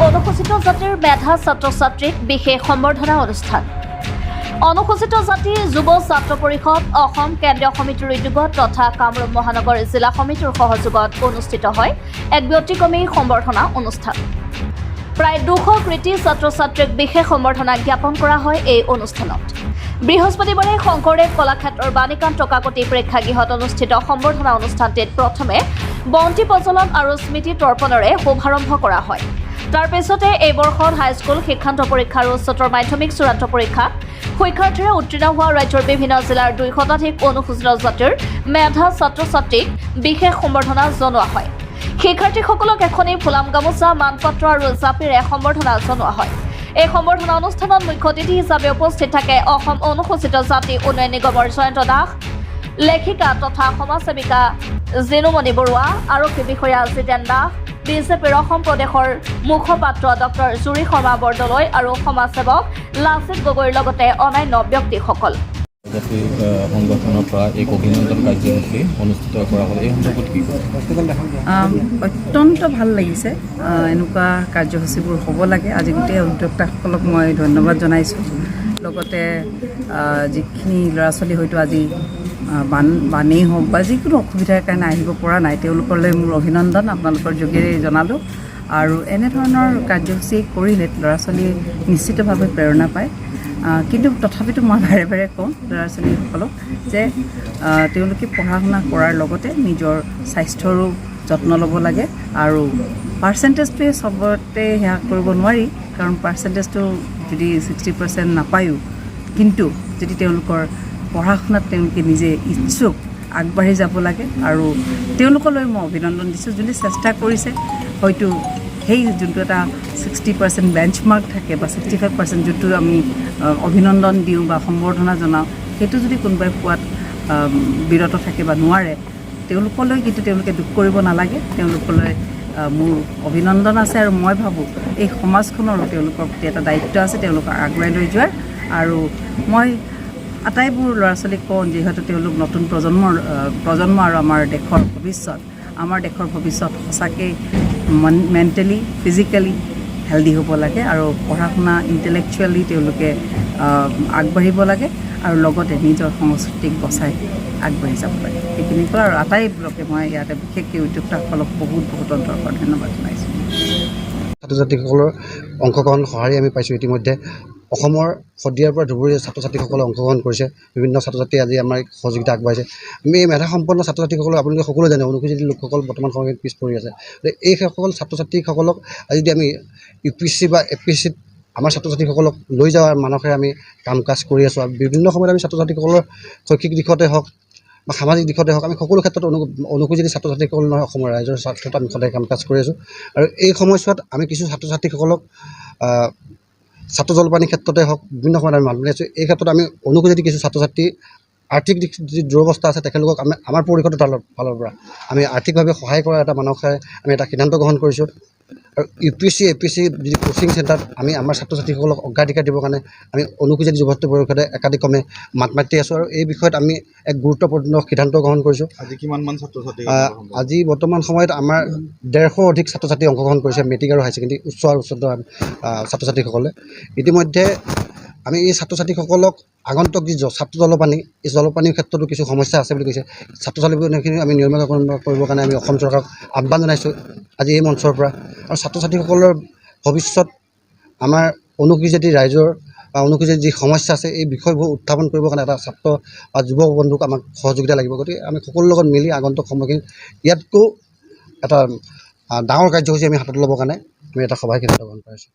অনুসূচিত জাতিৰ মেধা ছাত্ৰ ছাত্ৰীক বিশেষ সম্বৰ্ধনা অনুষ্ঠান। অনুসূচিত জাতি যুৱ ছাত্ৰ পৰিষদ অসম কেন্দ্ৰীয় সমিতিৰ উদ্যোগত তথা কামৰূপ মহানগৰ জিলা সমিতিৰ সহযোগত অনুষ্ঠিত হয় এক ব্যতিক্ৰমী সম্বৰ্ধনা অনুষ্ঠান। প্ৰায় 200 কৃতি ছাত্ৰ ছাত্ৰীক বিশেষ সম্বৰ্ধনা জ্ঞাপন কৰা হয় এই অনুষ্ঠানত। বৃহস্পতিবাৰে শংকৰদেৱ কলাক্ষেত্ৰৰ বাণীকান্ত কাকতি প্ৰেক্ষাগৃহত অনুষ্ঠিত সম্বৰ্ধনা অনুষ্ঠানটিত প্ৰথমে বন্তি প্ৰজ্বলন আৰু স্মৃতি তৰ্পণেৰে শুভাৰম্ভ কৰা হয়। তাৰ পিছতে এই বৰ্ষত হাইস্কুল শিক্ষান্ত পৰীক্ষা আৰু উচ্চতৰ মাধ্যমিক চূড়ান্ত পৰীক্ষা শিক্ষাৰ্থীৰে উত্তীৰ্ণ হোৱা ৰাজ্যৰ বিভিন্ন জিলাৰ 200 শতাধিক অনুসূচিত জাতিৰ মেধা ছাত্ৰ ছাত্ৰীক বিশেষ সম্বৰ্ধনা জনোৱা হয়। শিক্ষাৰ্থীসকলক এখনি ফুলাম গামোচা মানপত্ৰ আৰু জাপিৰে সম্বৰ্ধনা জনোৱা হয়। এই সম্বৰ্ধনা অনুষ্ঠানত মুখ্য অতিথি হিচাপে উপস্থিত থাকে অসম অনুসূচিত জাতি উন্নয়ন নিগমৰ জয়ন্ত দাস, লেখিকা তথা সমাজসেৱিকা জিনুমণি বৰুৱা, আৰক্ষী বিষয়া জিতেন দাস, বিজেপিৰ অসম প্ৰদেশৰ মুখপাত্ৰ ডক্টৰ জুৰি শৰ্মা বৰদলৈ আৰু সমাজসেৱক লাচিত গগৈৰ লগতে অন্যান্য ব্যক্তিসকল। সংগঠনৰ পৰা এক অভিনন্দন কাৰ্যসূচী অনুষ্ঠিত কৰা হ'ল, এই সন্দৰ্ভত কি অত্যন্ত ভাল লাগিছে। এনেকুৱা কাৰ্যসূচীবোৰ হ'ব লাগে। আজি গোটেই উদ্যোক্তাসকলক মই ধন্যবাদ জনাইছোঁ। লগতে যিখিনি ল'ৰা ছোৱালী হয়তো আজি বানেই হওক বা যিকোনো অসুবিধাৰ কাৰণে আহিব পৰা নাই, তেওঁলোকলৈ মোৰ অভিনন্দন আপোনালোকৰ যোগেৰে জনালোঁ। আৰু এনেধৰণৰ কাৰ্যসূচী কৰিলে ল'ৰা ছোৱালীয়ে নিশ্চিতভাৱে প্ৰেৰণা পায়। কিন্তু তথাপিতো মই বাৰে বাৰে কওঁ ল'ৰা ছোৱালীসকলক যে তেওঁলোকে পঢ়া শুনা কৰাৰ লগতে নিজৰ স্বাস্থ্যৰো যত্ন ল'ব লাগে। আৰু পাৰ্চেণ্টেজটোৱে চবতে সেয়া কৰিব নোৱাৰি, কাৰণ পাৰ্চেণ্টেজটো যদি 60% নাপায়ো, কিন্তু যদি তেওঁলোকৰ পঢ়া শুনাত তেওঁলোকে নিজে ইচ্ছুক আগবাঢ়ি যাব লাগে। আৰু তেওঁলোকলৈ মই অভিনন্দন দিছোঁ, যোনে চেষ্টা কৰিছে। হয়তো সেই যোনটো এটা 60% বেঞ্চমাৰ্ক থাকে বা 65% যোনটো আমি অভিনন্দন দিওঁ বা সম্বৰ্ধনা জনাওঁ, সেইটো যদি কোনোবাই পোৱাত বিৰত থাকে বা নোৱাৰে, তেওঁলোকলৈ কিন্তু তেওঁলোকে দুখ কৰিব নালাগে। তেওঁলোকলৈ মোৰ অভিনন্দন আছে। আৰু মই ভাবোঁ এই সমাজখনৰো তেওঁলোকৰ প্ৰতি এটা দায়িত্ব আছে তেওঁলোকক আগুৱাই লৈ যোৱাৰ। আৰু মই আটাইবোৰ ল'ৰা ছোৱালীক কওঁ, যিহেতু তেওঁলোক নতুন প্ৰজন্ম আৰু আমাৰ দেশৰ ভৱিষ্যত। আমাৰ দেশৰ ভৱিষ্যত সঁচাকৈ মেণ্টেলি ফিজিকেলি হেল্ডি হ'ব লাগে, আৰু পঢ়া শুনা ইণ্টেলেকচুৱেলি তেওঁলোকে আগবাঢ়িব লাগে, আৰু লগতে নিজৰ সংস্কৃতিক বচাই আগবাঢ়ি যাব লাগে। সেইখিনি কওঁ। আৰু আটাইবোৰকে মই ইয়াতে বিশেষকৈ উদ্যোক্তাসকলক বহুত অন্তৰৰ পৰা ধন্যবাদ জনাইছোঁ। ছাত্ৰ ছাত্ৰীসকলৰ অংশগ্ৰহণ সঁহাৰি আমি পাইছোঁ। ইতিমধ্যে অসমৰ শদিয়াৰ পৰা ধুবুৰীৰ ছাত্ৰ ছাত্ৰীসকলে অংশগ্ৰহণ কৰিছে। বিভিন্ন ছাত্ৰ ছাত্ৰী আজি আমাৰ সহযোগিতা আগবাঢ়িছে। আমি এই মেধাসম্পন্ন ছাত্ৰ ছাত্ৰীসকলক আপোনালোকে সকলোৱে জানে, অনুসূচিত লোকসকল বৰ্তমান সময়ত পিছ পৰি আছে। এইসকল ছাত্ৰ ছাত্ৰীসকলক আজি যদি আমি UPSC বা APSCত আমাৰ ছাত্ৰ ছাত্ৰীসকলক লৈ যোৱাৰ মানসেৰে আমি কাম কাজ কৰি আছোঁ। আৰু বিভিন্ন সময়ত আমি ছাত্ৰ ছাত্ৰীসকলৰ শৈক্ষিক দিশতে হওক বা সামাজিক দিশতে হওক, আমি সকলো ক্ষেত্ৰত অনুসূচিত ছাত্ৰ ছাত্ৰীসকল নহয়, অসমৰ ৰাইজৰ স্বাৰ্থত আমি সদায় কাম কাজ কৰি আছোঁ। আৰু এই সময়ছোৱাত আমি কিছু ছাত্ৰ ছাত্ৰীসকলক ছাত্ৰ জলপানীৰ ক্ষেত্ৰতে হওক বিভিন্ন সময়ত আমি মাত আছোঁ। এই ক্ষেত্ৰত আমি অনুসূচিত কিছু ছাত্ৰ ছাত্ৰী আৰ্থিক দিশ যি দুৰৱস্থা আছে, তেখেতলোকক আমাৰ পৰিষদৰ ফালৰ পৰা আমি আৰ্থিকভাৱে সহায় কৰা এটা মানসেৰে আমি এটা সিদ্ধান্ত গ্ৰহণ কৰিছোঁ। আৰু UPSC APSC যি কোচিং চেণ্টাৰত আমি আমাৰ ছাত্ৰ ছাত্ৰীসকলক অগ্ৰাধিকাৰ দিবৰ কাৰণে আমি অনুসূচিত যুৱশক্তি পৰিষদে একাধিক্ৰমে মাত মাতি আছোঁ। আৰু এই বিষয়ত আমি এক গুৰুত্বপূৰ্ণ সিদ্ধান্ত গ্ৰহণ কৰিছোঁ। আজি কিমানমান ছাত্ৰ ছাত্ৰী? আজি বৰ্তমান সময়ত আমাৰ 150 অধিক ছাত্ৰ ছাত্ৰী অংশগ্ৰহণ কৰিছে, মেট্ৰিক আৰু হাই ছেকেণ্ডেৰী উচ্চ আৰু উচ্চতৰ ছাত্ৰ ছাত্ৰীসকলে। ইতিমধ্যে আমি এই ছাত্ৰ ছাত্ৰীসকলক আগন্তুক যি ছাত্ৰ জলপানী, এই জলপানীৰ ক্ষেত্ৰতো কিছু সমস্যা আছে বুলি কৈছে। ছাত্ৰ জলপানীখিনি আমি নিৰ্মাণ কৰিবৰ কাৰণে আমি অসম চৰকাৰক আহ্বান জনাইছোঁ আজি এই মঞ্চৰ পৰা। আৰু ছাত্ৰ ছাত্ৰীসকলৰ ভৱিষ্যত আমাৰ অনুসূচিত ৰাইজৰ বা অনুসূচিত যি সমস্যা আছে, এই বিষয়বোৰ উত্থাপন কৰিবৰ কাৰণে এটা ছাত্ৰ বা যুৱ বন্ধুক আমাক সহযোগিতা লাগিব। গতিকে আমি সকলোৰ লগত মিলি আগন্তুক সময়খিনি ইয়াতকৈও এটা ডাঙৰ কাৰ্যসূচী আমি হাতত ল'বৰ কাৰণে আমি এটা সভাই সিদ্ধান্ত গ্ৰহণ কৰিছোঁ।